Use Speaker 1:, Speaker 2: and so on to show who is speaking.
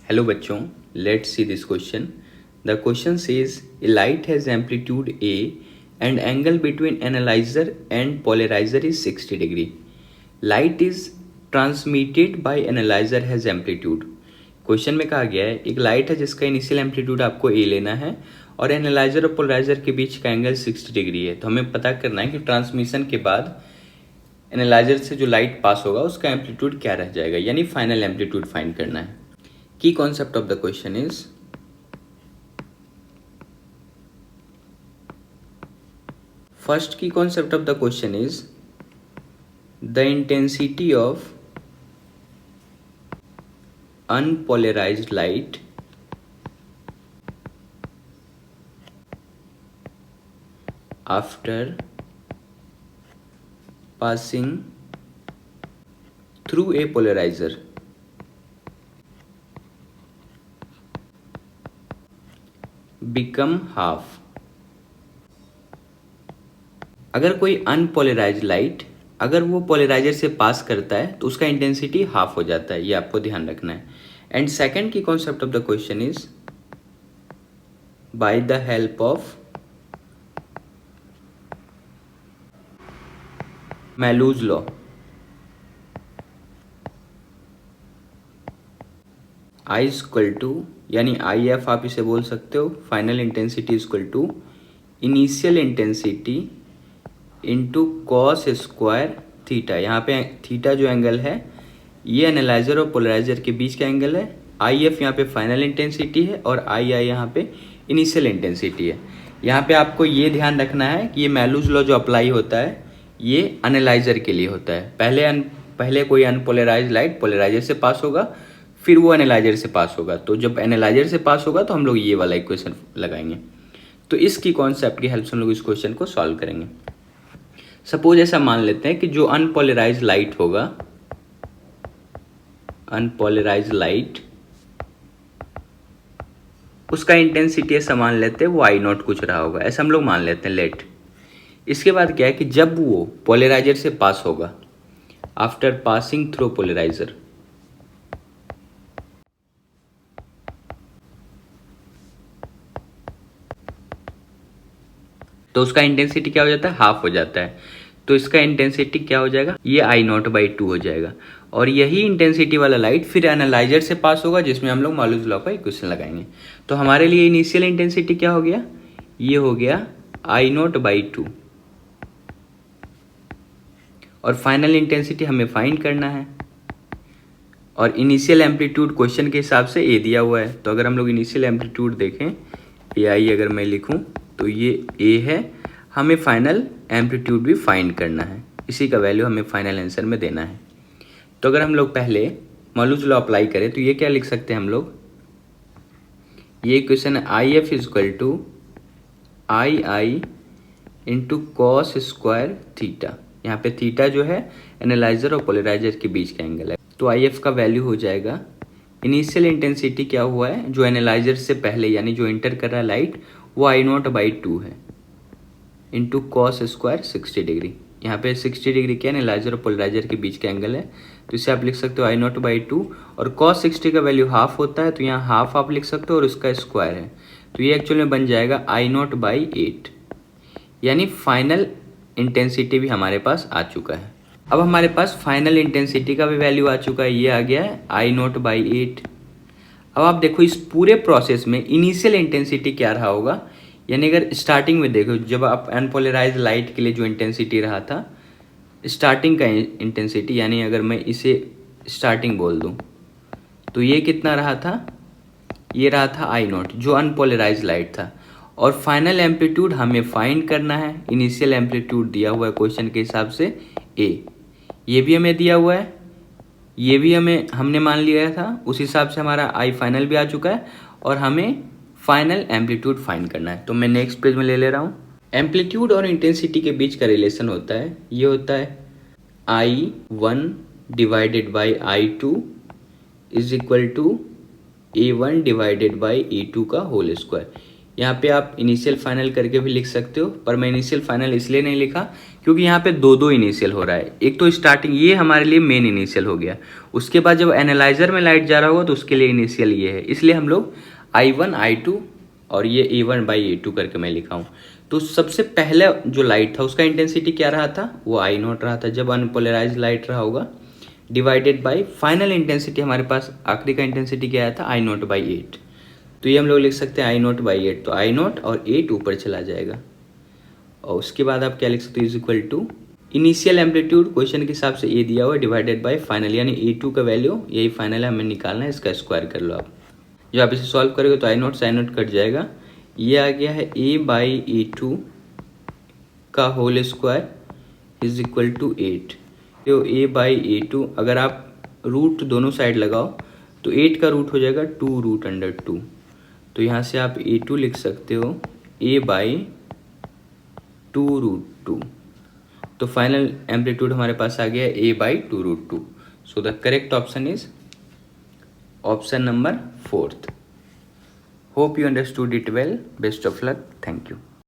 Speaker 1: Hello बच्चों, let's see this question. The question says a light has amplitude A and angle between analyzer and polarizer is 60 degree. Light is transmitted by analyzer has amplitude. Question में कहा गया है एक light है जिसका initial amplitude आपको ए लेना है और एनालाइजर और पोलराइजर के बीच का एंगल 60 डिग्री है। तो हमें पता करना है कि ट्रांसमिशन के बाद एनालाइजर से जो लाइट पास होगा उसका एम्पलीट्यूड क्या रह जाएगा, यानी फाइनल एम्पलीट्यूड फाइंड करना है। Key concept of the question is first key concept of the question is the intensity of unpolarized light after passing through a polarizer become half. अगर कोई अनपोलराइज लाइट अगर वो पोलराइजर से पास करता है तो उसका इंटेंसिटी हाफ हो जाता है, ये आपको ध्यान रखना है। एंड सेकंड की concept of the question is by the help of Malus law I equal to, यानी आई एफ आप इसे बोल सकते हो, final intensity equal to initial intensity into cos square theta. यहाँ पे थीटा जो एंगल है ये एनालाइजर और पोलराइजर के बीच का एंगल है। आई एफ यहाँ पे फाइनल इंटेंसिटी है और आई आई यहाँ पे इनिशियल इंटेंसिटी है। यहाँ पे आपको ये ध्यान रखना है कि ये मैलूज लॉ जो अप्लाई होता है ये एनालाइजर के लिए होता है। पहले कोई अनपोलराइज लाइट पोलराइजर से पास होगा, फिर वो एनालाइजर से पास होगा। तो जब एनालाइजर से पास होगा तो हम लोग ये वाला इक्वेशन लगाएंगे। तो इसकी कॉन्सेप्ट की हेल्प से हम लोग इस क्वेश्चन को सॉल्व करेंगे। सपोज ऐसा मान लेते हैं कि जो अनपोलराइज लाइट होगा, अनपोलराइज लाइट उसका इंटेंसिटी ऐसा मान लेते हैं वो आई नॉट कुछ रहा होगा, ऐसा हम लोग मान लेते हैं लेट। इसके बाद क्या है कि जब वो पोलराइजर से पास होगा आफ्टर पासिंग थ्रू पोलराइजर, तो उसका इंटेंसिटी क्या हो जाता है, हाफ हो जाता है। तो इसका इंटेंसिटी क्या हो जाएगा, ये आई नॉट बाई 2 हो जाएगा। और यही इंटेंसिटी वाला लाइट फिर एनालाइजर से पास होगा जिसमें हम लोग मैलूज लॉ का इक्वेशन लगाएंगे। तो हमारे लिए इनिशियल इंटेंसिटी क्या हो गया, ये हो गया आई नॉट बाई 2 और फाइनल इंटेंसिटी हमें फाइंड करना है। और इनिशियल एम्पलीट्यूड क्वेश्चन के हिसाब से ए दिया हुआ है, तो अगर हम लोग इनिशियल एम्पलीट्यूड देखें ए आई अगर मैं लिखूं तो ये ए है, हमें फाइनल एम्पलीट्यूड भी फाइंड करना है, इसी का वैल्यू हमें फाइनल आंसर में देना है। तो अगर हम लोग पहले मैलूज लॉ अप्लाई करें तो ये क्या लिख सकते हैं हम लोग, ये इक्वेशन है I F is equal to I I into cos square theta. यहाँ पे थीटा जो है एनालाइजर और पोलराइजर के बीच का एंगल है। तो आई एफ का वैल्यू हो जाएगा, इनिशियल इंटेंसिटी क्या हुआ है जो एनालाइजर से पहले यानी जो इंटर कर रहा है लाइट वो आई नॉट बाई 2 है इंटू कॉस स्क्वायर 60 डिग्री। यहाँ पे 60 डिग्री क्या एनालाइजर और पोलराइजर के बीच का एंगल है, तो इसे आप लिख सकते हो आई नॉट बाई 2 और कॉस 60 का वैल्यू हाफ होता है तो यहाँ हाफ आप लिख सकते हो और उसका स्क्वायर है, तो ये एक्चुअल में बन जाएगा आई नॉट बाई 8, यानी फाइनल इंटेंसिटी भी हमारे पास आ चुका है। अब हमारे पास फाइनल इंटेंसिटी का भी वैल्यू आ चुका है, ये आ गया है आई नॉट बाई 8। अब आप देखो इस पूरे प्रोसेस में इनिशियल इंटेंसिटी क्या रहा होगा, यानी अगर स्टार्टिंग में देखो जब आप अनपोलराइज लाइट के लिए जो इंटेंसिटी रहा था स्टार्टिंग का इंटेंसिटी, यानी अगर मैं इसे स्टार्टिंग बोल दूं तो ये कितना रहा था, ये रहा था आई नॉट जो अनपोलराइज लाइट था। और फाइनल एम्पलीट्यूड हमें फाइंड करना है, इनिशियल एम्पलीट्यूड दिया हुआ है क्वेश्चन के हिसाब से ए, ये भी हमें दिया हुआ है, ये भी हमने मान लिया था, उस हिसाब से हमारा आई फाइनल भी आ चुका है और हमें फाइनल एम्पलीट्यूड फाइंड करना है। तो मैं नेक्स्ट पेज में ले ले रहा हूँ। एम्पलीट्यूड और इंटेंसिटी के बीच का रिलेशन होता है, ये होता है I1 divided by I2 is equal to A1 divided by A2 का होल स्क्वायर। यहाँ पे आप इनिशियल फाइनल करके भी लिख सकते हो, पर मैं इनिशियल फाइनल इसलिए नहीं लिखा क्योंकि यहाँ पे दो दो इनिशियल हो रहा है। एक तो स्टार्टिंग ये हमारे लिए मेन इनिशियल हो गया, उसके बाद जब एनालाइजर में लाइट जा रहा होगा तो उसके लिए इनिशियल ये है, इसलिए हम लोग I1 I2 और ये A1/A2 करके मैं लिखा हूँ। तो सबसे पहले जो लाइट था उसका इंटेंसिटी क्या रहा था, वो I0 रहा था जब अनपोलराइज लाइट रहा होगा, डिवाइडेड बाय फाइनल इंटेंसिटी हमारे पास आखिरी का इंटेंसिटी क्या आया था, I0/8। तो ये हम लोग लिख सकते हैं I0/8, तो I0 और 8 ऊपर चला जाएगा और उसके बाद आप क्या लिख सकते हो, is equal to initial amplitude question के हिसाब से ये दिया हुआ है डिवाइडेड बाय फाइनल, यानी A2 का वैल्यू यही फाइनल है, हमें निकालना है, इसका स्क्वायर कर लो आप। जब आप इसे सॉल्व करोगे तो I0 से I0 कट जाएगा, ये आ गया है A/A2 का whole square is equal to 8। तो A/A2 अगर आप रूट दोनों साइड लगाओ तो 8 का रूट हो जाएगा 2√2, तो यहाँ से आप A2 लिख सकते हो A/2√2। तो फाइनल एम्पलीट्यूड हमारे पास आ गया A/2√2। So the correct option is option number 4th। Hope you understood it well. Best of luck. Thank you.